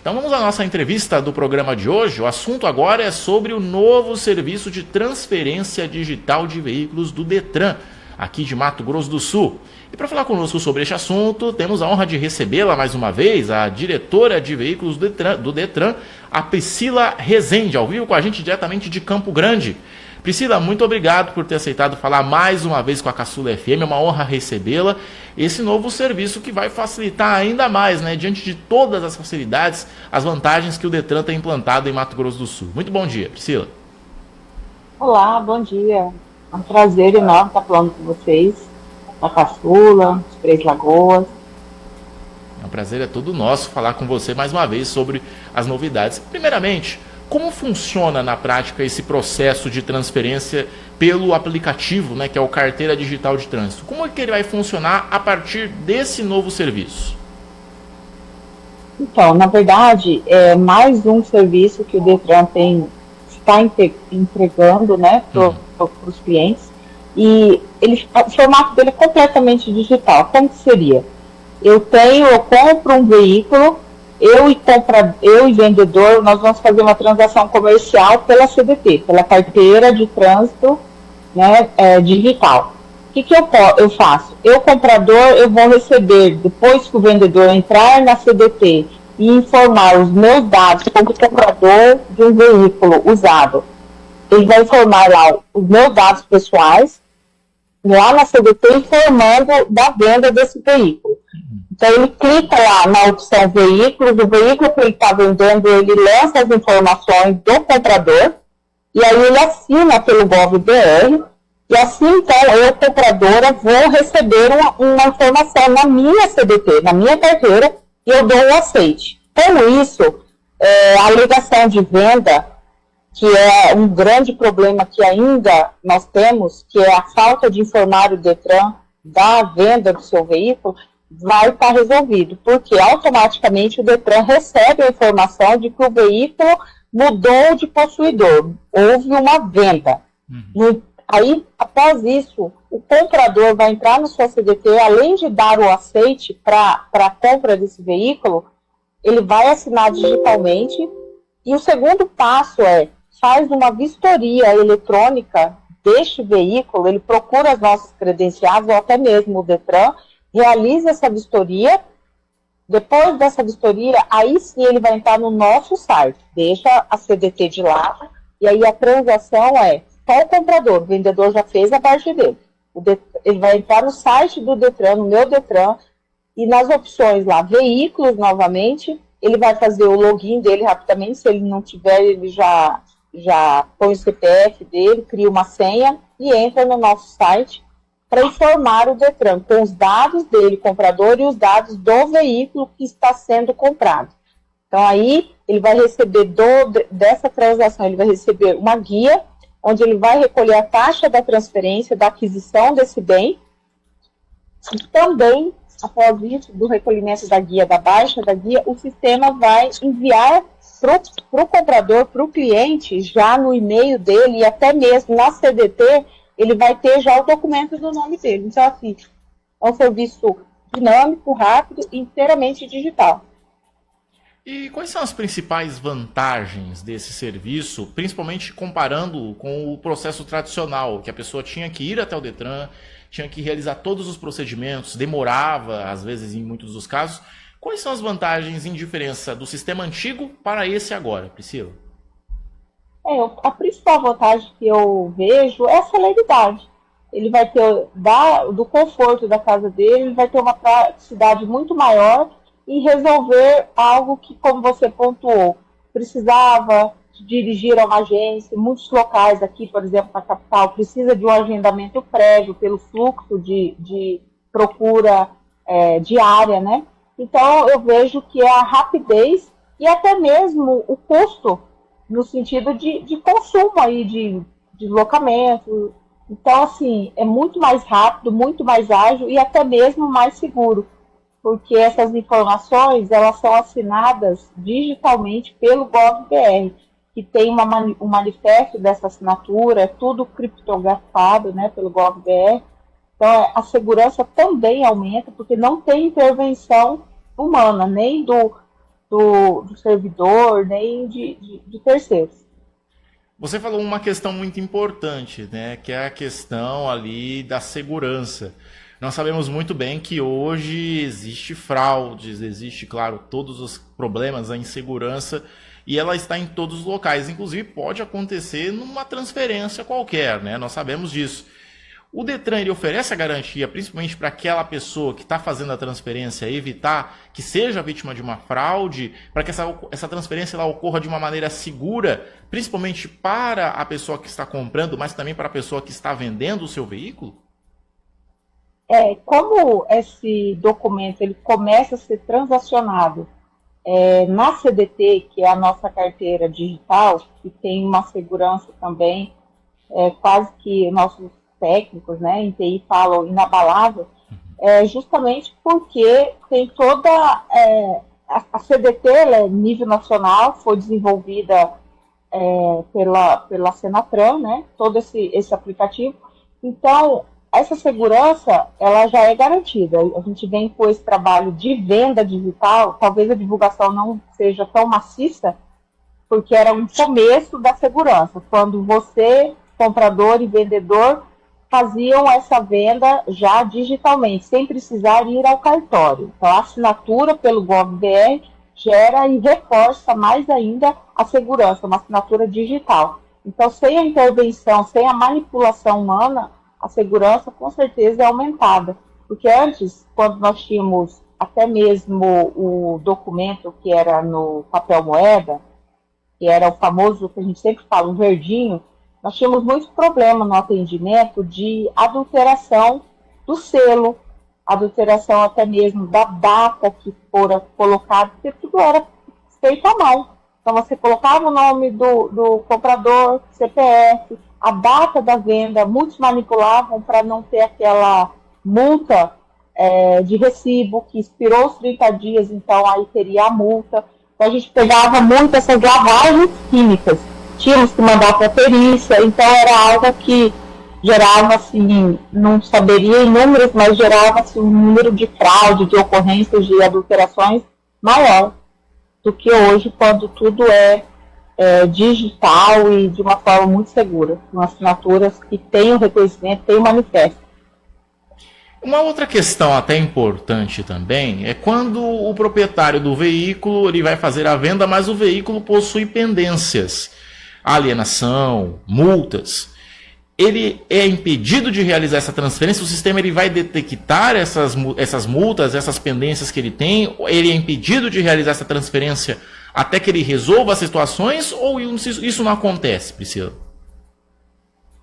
Então vamos à nossa entrevista do programa de hoje. O assunto agora é sobre o novo serviço de transferência digital de veículos do Detran, aqui de Mato Grosso do Sul. E para falar conosco sobre este assunto, temos a honra de recebê-la mais uma vez, a diretora de veículos do Detran, a Priscila Rezende, ao vivo com a gente diretamente de Campo Grande. Priscila, muito obrigado por ter aceitado falar mais uma vez com a Caçula FM, é uma honra recebê-la. Esse novo serviço que vai facilitar ainda mais, né, diante de todas as facilidades, as vantagens que o Detran tem implantado em Mato Grosso do Sul. Muito bom dia, Priscila. Olá, bom dia. É um prazer enorme estar falando com vocês, a Caçula, as Três Lagoas. O prazer é todo nosso falar com você mais uma vez sobre as novidades. Primeiramente, como funciona na prática esse processo de transferência pelo aplicativo, né, que é o Carteira Digital de Trânsito? Como é que ele vai funcionar a partir desse novo serviço? Então, na verdade, é mais um serviço que o Detran está entregando, né, para os clientes. E o formato dele é completamente digital. Como que seria? Eu compro um veículo, eu e vendedor, nós vamos fazer uma transação comercial pela CDT, pela Carteira de Trânsito, né, digital. O que eu faço? Eu, comprador, eu vou receber, depois que o vendedor entrar na CDT e informar os meus dados como comprador de um veículo usado, ele vai informar lá os meus dados pessoais, lá na CDT, informando da venda desse veículo. Então, ele clica lá na opção veículos, o veículo que ele está vendendo, ele lança as informações do comprador, e aí ele assina pelo GovBR, e assim, então, eu, compradora, vou receber uma informação na minha CDT, na minha carteira, e eu dou um aceite. Com isso, a alegação de venda, que é um grande problema que ainda nós temos, que é a falta de informar o Detran da venda do seu veículo, vai estar resolvido, porque automaticamente o Detran recebe a informação de que o veículo mudou de possuidor, houve uma venda. Aí, após isso, o comprador vai entrar na sua CDT, além de dar o aceite para a compra desse veículo, ele vai assinar digitalmente, e o segundo passo faz uma vistoria eletrônica deste veículo, ele procura as nossas credenciais, ou até mesmo o Detran, realiza essa vistoria. Depois dessa vistoria, aí sim ele vai entrar no nosso site, deixa a CDT de lado, e aí a transação só o comprador, o vendedor já fez a parte dele. Ele vai entrar no site do Detran, no meu Detran, e nas opções lá, veículos novamente, ele vai fazer o login dele rapidamente, se ele não tiver, ele já põe o CPF dele, cria uma senha e entra no nosso site para informar o Detran com os dados dele, comprador, e os dados do veículo que está sendo comprado. Então, aí, ele vai receber dessa transação, ele vai receber uma guia, onde ele vai recolher a taxa da transferência, da aquisição desse bem, e também, após isso, do recolhimento da guia, da baixa da guia, o sistema vai enviar para o comprador, para o cliente, já no e-mail dele, e até mesmo na CDT, ele vai ter já o documento do nome dele. Então, assim, é um serviço dinâmico, rápido e inteiramente digital. E quais são as principais vantagens desse serviço, principalmente comparando com o processo tradicional, que a pessoa tinha que ir até o Detran, tinha que realizar todos os procedimentos, demorava, às vezes, em muitos dos casos. Quais são as vantagens em diferença do sistema antigo para esse agora, Priscila? A principal vantagem que eu vejo é a celeridade. Ele vai ter, do conforto da casa dele, ele vai ter uma praticidade muito maior em resolver algo que, como você pontuou, precisava dirigir a uma agência. Muitos locais aqui, por exemplo, na capital, precisa de um agendamento prévio pelo fluxo de procura diária, né? Então, eu vejo que é a rapidez e até mesmo o custo, no sentido de consumo aí, de deslocamento. Então, assim, é muito mais rápido, muito mais ágil e até mesmo mais seguro, porque essas informações, elas são assinadas digitalmente pelo GovBR, que tem um manifesto dessa assinatura, é tudo criptografado, né, pelo GovBR. Então, a segurança também aumenta, porque não tem intervenção humana, nem do do servidor, nem de terceiros. Você falou uma questão muito importante, né, que é a questão ali da segurança. Nós sabemos muito bem que hoje existe fraudes, existe, claro, todos os problemas, a insegurança, e ela está em todos os locais. Inclusive pode acontecer numa transferência qualquer, né? Nós sabemos disso. O Detran, ele oferece a garantia, principalmente para aquela pessoa que está fazendo a transferência, evitar que seja vítima de uma fraude, para que essa transferência ela ocorra de uma maneira segura, principalmente para a pessoa que está comprando, mas também para a pessoa que está vendendo o seu veículo? Como esse documento ele começa a ser transacionado na CDT, que é a nossa carteira digital, que tem uma segurança também, quase que nossos técnicos, né, em TI falam inabalável, justamente porque tem toda a CDT, ela é nível nacional, foi desenvolvida pela Senatran, né, todo esse aplicativo. Então, essa segurança, ela já é garantida. A gente vem com esse trabalho de venda digital, talvez a divulgação não seja tão maciça, porque era um começo da segurança, quando você, comprador e vendedor, faziam essa venda já digitalmente, sem precisar ir ao cartório. Então, a assinatura pelo GovBR gera e reforça mais ainda a segurança, uma assinatura digital. Então, sem a intervenção, sem a manipulação humana, a segurança com certeza é aumentada. Porque antes, quando nós tínhamos até mesmo o documento que era no papel moeda, que era o famoso, que a gente sempre fala, o verdinho, nós tínhamos muito problema no atendimento de adulteração do selo, adulteração até mesmo da data que fora colocada, porque tudo era feito à mão. Então você colocava o nome do comprador, CPF, a data da venda, muitos manipulavam para não ter aquela multa de recibo, que expirou os 30 dias, então aí teria a multa. Então a gente pegava muito essas lavagens químicas, tínhamos que mandar para a perícia, então era algo que gerava, assim, não saberia em números, mas gerava assim, um número de fraude, de ocorrências, de adulterações maior do que hoje, quando tudo é digital e de uma forma muito segura, com assinaturas que têm o reconhecimento, têm o manifesto. Uma outra questão até importante também é quando o proprietário do veículo ele vai fazer a venda, mas o veículo possui pendências, alienação, multas. Ele é impedido de realizar essa transferência, o sistema ele vai detectar essas multas, essas pendências que ele tem, ele é impedido de realizar essa transferência até que ele resolva as situações, ou isso não acontece, Priscila?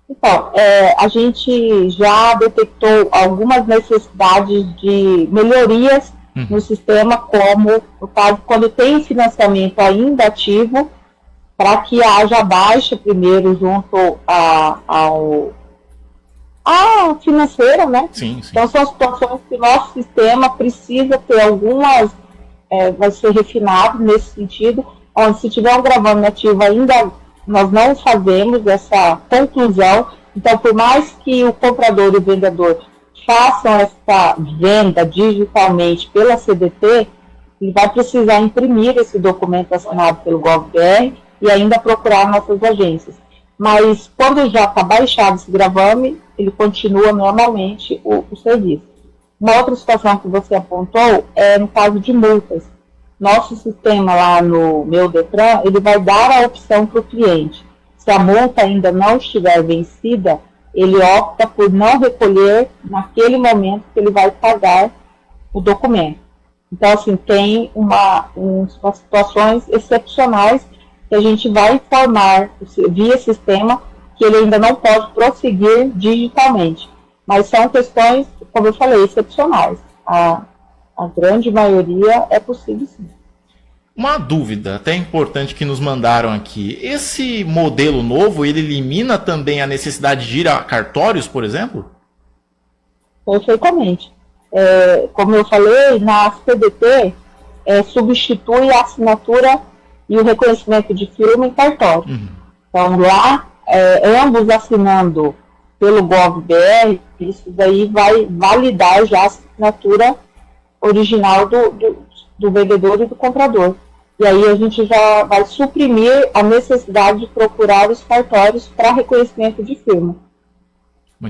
Então, a gente já detectou algumas necessidades de melhorias no sistema, como, no caso, quando tem financiamento ainda ativo, para que haja baixa primeiro junto à financeira, né? Sim, sim. Então, são situações que o nosso sistema precisa ter algumas, vai ser refinado nesse sentido, onde se tiver um gravame ativo ainda, nós não fazemos essa conclusão. Então, por mais que o comprador e o vendedor façam essa venda digitalmente pela CDT, ele vai precisar imprimir esse documento assinado pelo GovBR e ainda procurar nossas agências. Mas quando já está baixado esse gravame, ele continua normalmente o serviço. Uma outra situação que você apontou é no caso de multas. Nosso sistema lá no Meu Detran, ele vai dar a opção para o cliente. Se a multa ainda não estiver vencida, ele opta por não recolher naquele momento que ele vai pagar o documento. Então, assim, tem umas situações excepcionais que a gente vai informar via sistema que ele ainda não pode prosseguir digitalmente. Mas são questões, como eu falei, excepcionais. A grande maioria é possível, sim. Uma dúvida até importante que nos mandaram aqui. Esse modelo novo, ele elimina também a necessidade de ir a cartórios, por exemplo? Perfeitamente. Como eu falei, na CDT, substitui a assinatura e o reconhecimento de firma em cartório. Então, lá, ambos assinando pelo GovBR, isso daí vai validar já a assinatura original do vendedor e do comprador. E aí a gente já vai suprimir a necessidade de procurar os cartórios para reconhecimento de firma.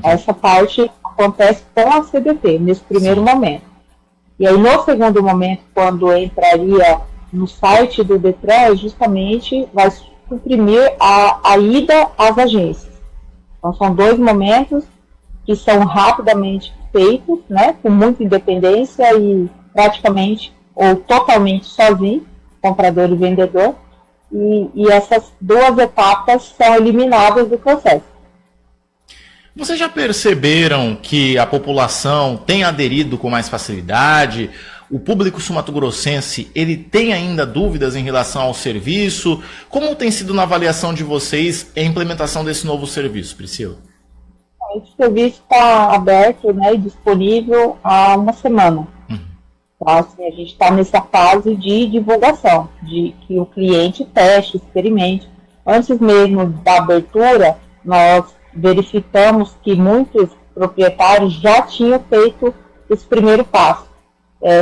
Essa parte acontece com a CDT, nesse primeiro momento. E aí, no segundo momento, quando entraria no site do DETRAN, justamente vai suprimir a ida às agências. Então, são 2 momentos que são rapidamente feitos, né, com muita independência e praticamente ou totalmente sozinho, comprador e vendedor, e essas 2 etapas são eliminadas do processo. Vocês já perceberam que a população tem aderido com mais facilidade? O público sul-mato-grossense, ele tem ainda dúvidas em relação ao serviço? Como tem sido na avaliação de vocês a implementação desse novo serviço, Priscila? Esse serviço está aberto, né, e disponível há uma semana. Então, assim, a gente está nessa fase de divulgação, de que o cliente teste, experimente. Antes mesmo da abertura, nós verificamos que muitos proprietários já tinham feito esse primeiro passo.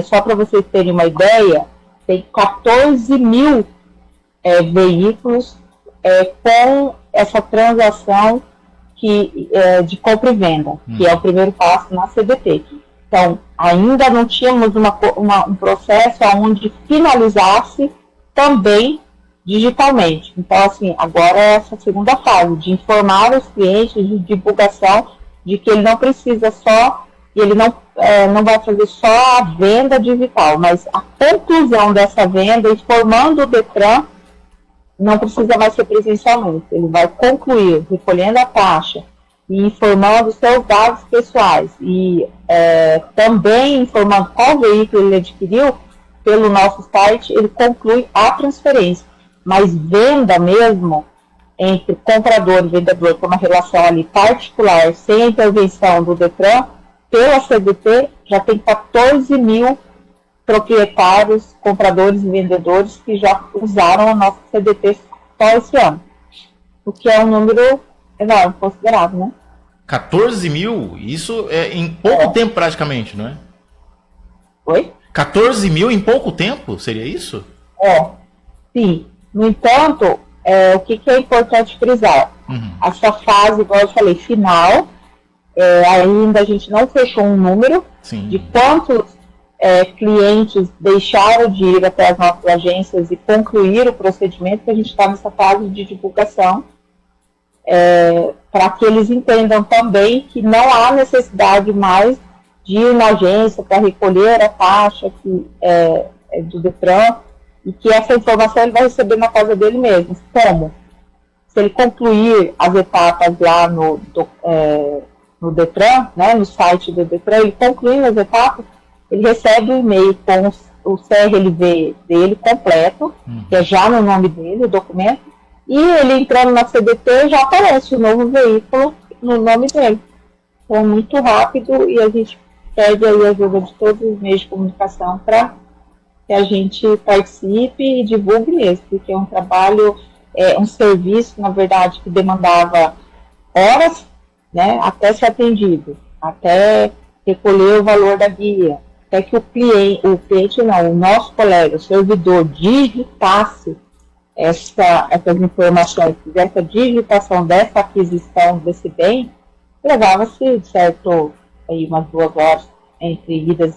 Só para vocês terem uma ideia, tem 14 mil veículos com essa transação de compra e venda, que é o primeiro passo na CDT. Então, ainda não tínhamos um processo onde finalizasse também digitalmente. Então, assim, agora é essa segunda fase, de informar os clientes, de divulgação, de que ele não precisa só, e ele não vai fazer só a venda digital, mas a conclusão dessa venda, informando o DETRAN, não precisa mais ser presencialmente. Ele vai concluir, recolhendo a taxa, e informando seus dados pessoais, e também informando qual veículo ele adquiriu, pelo nosso site, ele conclui a transferência. Mas venda mesmo, entre comprador e vendedor, com uma relação ali particular, sem a intervenção do DETRAN, pela CDT, já tem 14 mil proprietários, compradores e vendedores que já usaram a nossa CDT só esse ano. O que é um número enorme, considerável, né? 14 mil? Isso é em pouco tempo praticamente, não é? Oi? 14 mil em pouco tempo? Seria isso? Sim. No entanto, o que é importante frisar? Essa fase, igual eu falei, final, ainda a gente não fechou um número de quantos clientes deixaram de ir até as nossas agências e concluir o procedimento, que a gente está nessa fase de divulgação, para que eles entendam também que não há necessidade mais de ir na agência para recolher a taxa do DETRAN, e que essa informação ele vai receber na casa dele mesmo. Como? Se ele concluir as etapas lá no DETRAN, né, no site do DETRAN, ele concluindo as etapas, ele recebe um e-mail com o CRLV dele completo, que é já no nome dele, o documento, e ele entrando na CDT já aparece o novo veículo no nome dele. Então, muito rápido, e a gente pede aí a ajuda de todos os meios de comunicação para que a gente participe e divulgue mesmo, porque é um trabalho, um serviço, na verdade, que demandava horas, né, até ser atendido, até recolher o valor da guia, até que o nosso colega, o servidor, digitasse essas informações, fizesse a digitação dessa aquisição desse bem, levava-se, certo, aí umas 2 horas entre idas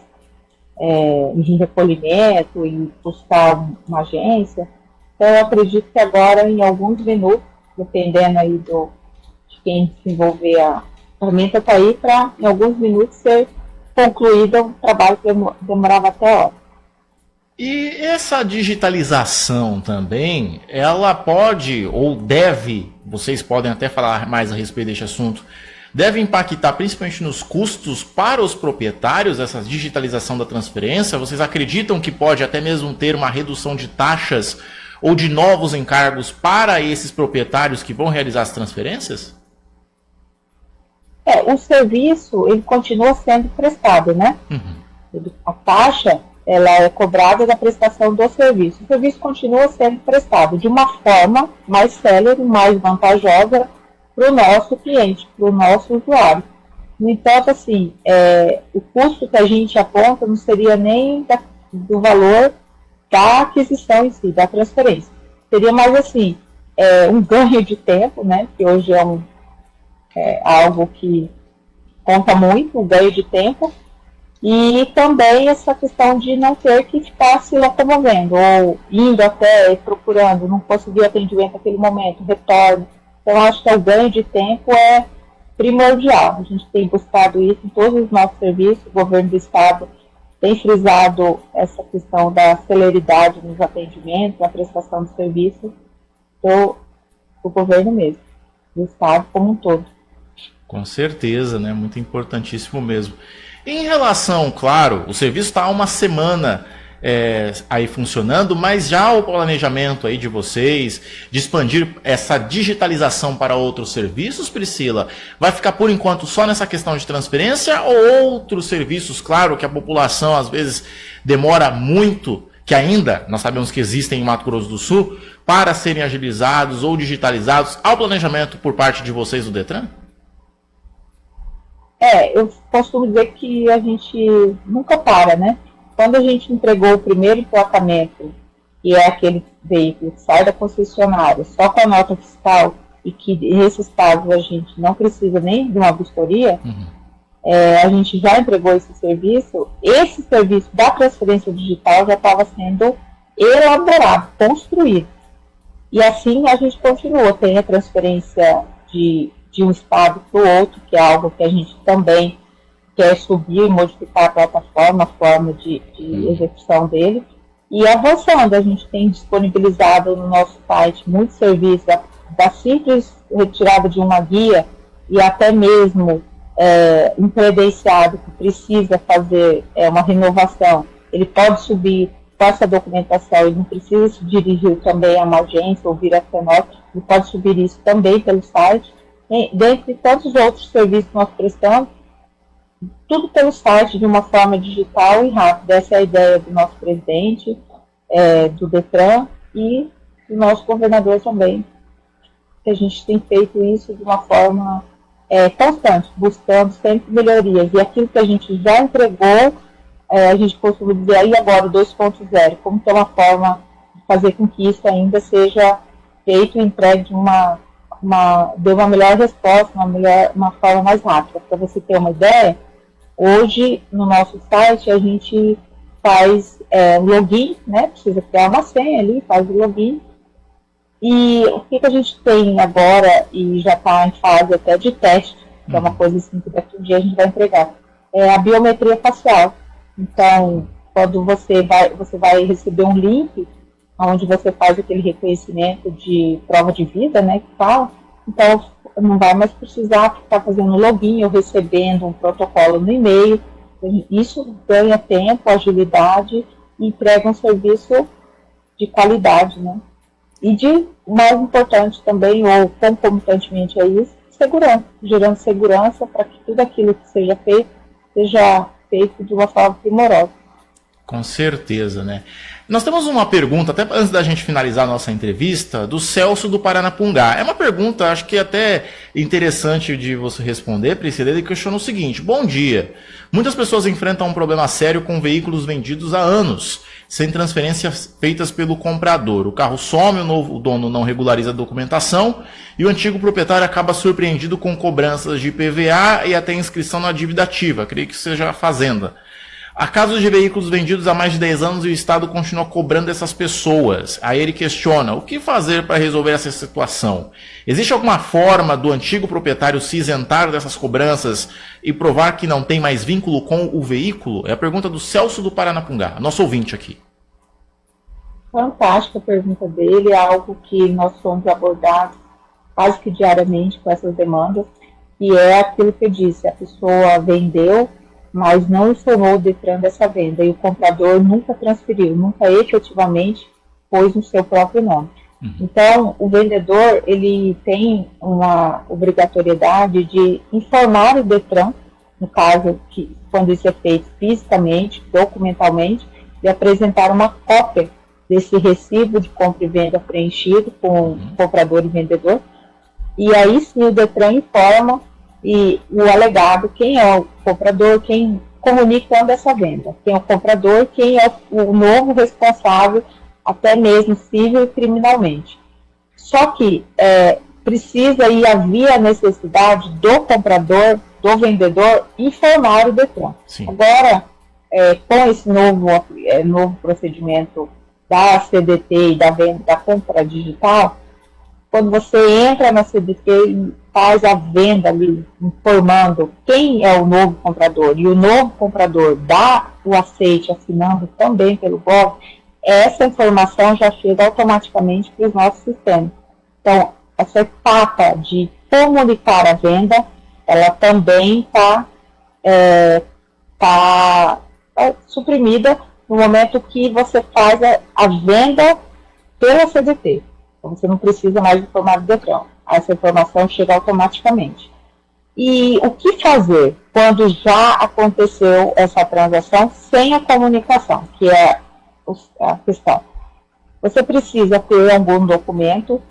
em recolhimento e buscar uma agência. Então, eu acredito que agora, em alguns minutos, dependendo aí de quem desenvolver a ferramenta, está aí para, em alguns minutos, ser concluído um trabalho que demorava até horas. E essa digitalização também, ela pode ou deve, vocês podem até falar mais a respeito deste assunto, deve impactar principalmente nos custos para os proprietários, essa digitalização da transferência? Vocês acreditam que pode até mesmo ter uma redução de taxas ou de novos encargos para esses proprietários que vão realizar as transferências? O serviço, ele continua sendo prestado, né? A taxa, ela é cobrada da prestação do serviço. O serviço continua sendo prestado de uma forma mais célere, mais vantajosa para o nosso cliente, para o nosso usuário. No entanto, assim, o custo que a gente aponta não seria nem do valor da aquisição em si, da transferência. Seria mais assim, um ganho de tempo, né, que hoje é algo que conta muito, o ganho de tempo, e também essa questão de não ter que ficar se locomovendo, ou indo até, procurando, não conseguir atendimento naquele momento, retorno. Então, acho que o ganho de tempo é primordial. A gente tem buscado isso em todos os nossos serviços, o governo do Estado tem frisado essa questão da celeridade nos atendimentos, na prestação de serviço do governo mesmo, do Estado como um todo. Com certeza, né? Muito importantíssimo mesmo. Em relação, claro, o serviço está há uma semana aí funcionando, mas já o planejamento aí de vocês de expandir essa digitalização para outros serviços, Priscila, vai ficar por enquanto só nessa questão de transferência ou outros serviços, claro, que a população às vezes demora muito, que ainda nós sabemos que existem em Mato Grosso do Sul, para serem agilizados ou digitalizados, ao planejamento por parte de vocês do Detran? Eu costumo dizer que a gente nunca para, né? Quando a gente entregou o primeiro emplacamento, que é aquele veículo que sai da concessionária só com a nota fiscal, e que nesses casos a gente não precisa nem de uma vistoria, a gente já entregou esse serviço da transferência digital já estava sendo elaborado, construído. E assim a gente continua, tem a transferência de um estado para o outro, que é algo que a gente também quer subir, modificar a plataforma, a forma de execução dele, e avançando. A gente tem disponibilizado no nosso site muitos serviços, da simples retirada de uma guia e até mesmo um credenciado que precisa fazer uma renovação, ele pode subir com essa documentação, ele não precisa se dirigir também a uma agência ou vir até nós, ele pode subir isso também pelo site, dentre tantos outros serviços que nós prestamos, tudo pelo site de uma forma digital e rápida. Essa é a ideia do nosso presidente, do Detran e do nosso governador também, que a gente tem feito isso de uma forma constante, buscando sempre melhorias. E aquilo que a gente já entregou, a gente costuma dizer aí agora o 2.0, como que é uma forma de fazer com que isso ainda seja feito e entregue de uma melhor resposta, uma forma mais rápida. Para você ter uma ideia, hoje no nosso site a gente faz login, né? Precisa criar uma senha ali, faz o login. E o que a gente tem agora, e já está em fase até de teste, que é uma coisa assim que daqui a um dia a gente vai entregar, é a biometria facial. Então, quando você vai receber um link, onde você faz aquele reconhecimento de prova de vida, né, que fala, então não vai mais precisar ficar fazendo login ou recebendo um protocolo no e-mail. Isso ganha tempo, agilidade e entrega um serviço de qualidade, né? E de mais importante também, ou concomitantemente a isso, segurança, gerando segurança para que tudo aquilo que seja feito de uma forma primorosa. Com certeza, né? Nós temos uma pergunta, até antes da gente finalizar a nossa entrevista, do Celso do Paranapungá. É uma pergunta, acho que até interessante de você responder, Priscila. Ele questiona o seguinte: bom dia. Muitas pessoas enfrentam um problema sério com veículos vendidos há anos, sem transferências feitas pelo comprador. O carro some, o dono não regulariza a documentação e o antigo proprietário acaba surpreendido com cobranças de IPVA e até inscrição na dívida ativa, creio que seja a fazenda. Há casos de veículos vendidos há mais de 10 anos e o Estado continua cobrando essas pessoas. Aí ele questiona: o que fazer para resolver essa situação? Existe alguma forma do antigo proprietário se isentar dessas cobranças e provar que não tem mais vínculo com o veículo? É a pergunta do Celso do Paranapungá, nosso ouvinte aqui. Fantástica a pergunta dele, é algo que nós somos abordados quase que diariamente com essas demandas, e é aquilo que eu disse: a pessoa vendeu, mas não informou o Detran dessa venda, e o comprador nunca transferiu, nunca efetivamente pôs no seu próprio nome. Então, o vendedor, ele tem uma obrigatoriedade de informar o Detran, no caso, que quando isso é feito fisicamente, documentalmente, e apresentar uma cópia desse recibo de compra e venda preenchido com comprador e vendedor, e aí sim o Detran informa e o alegado, quem é o comprador, quem comunicando essa venda. Quem é o comprador, quem é o novo responsável, até mesmo civil e criminalmente. Só que precisa e havia necessidade do comprador, do vendedor, informar o DETRAN. Sim. Agora, com esse novo procedimento da CDT e da venda da compra digital, quando você entra na CDT e faz a venda ali, informando quem é o novo comprador, e o novo comprador dá o aceite assinando também pelo GOV, essa informação já chega automaticamente para os nossos sistemas. Então, essa etapa de comunicar a venda, ela também está suprimida no momento que você faz a venda pela CDT. Então, você não precisa mais informar o DETRAN. Essa informação chega automaticamente. E o que fazer quando já aconteceu essa transação sem a comunicação, que é a questão? Você precisa ter algum documento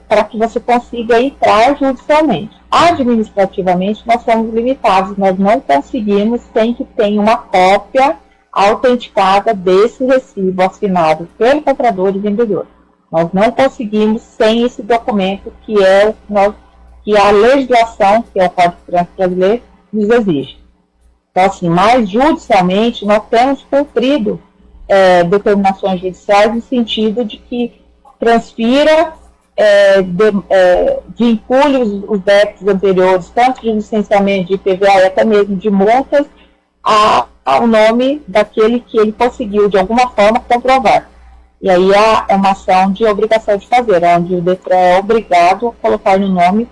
para que você consiga entrar judicialmente. Administrativamente, nós somos limitados, nós não conseguimos sem que tenha uma cópia autenticada desse recibo assinado pelo comprador e vendedor. Nós não conseguimos sem esse documento que a legislação, que é o Código de Trânsito Brasileiro, nos exige. Então, assim, mas judicialmente nós temos cumprido determinações judiciais no sentido de que transfira, vincule os débitos anteriores, tanto de licenciamento, de IPVA e até mesmo de multas, ao nome daquele que ele conseguiu, de alguma forma, comprovar. E aí é uma ação de obrigação de fazer, onde o DETRAN é obrigado a colocar no nome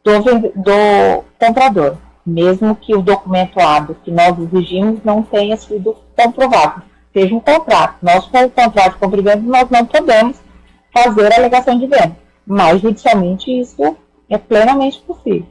do comprador, mesmo que o documento hábil que nós exigimos não tenha sido comprovado. Seja um contrato. Nós, com o contrato de compra e venda, nós não podemos fazer a alegação de venda, mas judicialmente isso é plenamente possível.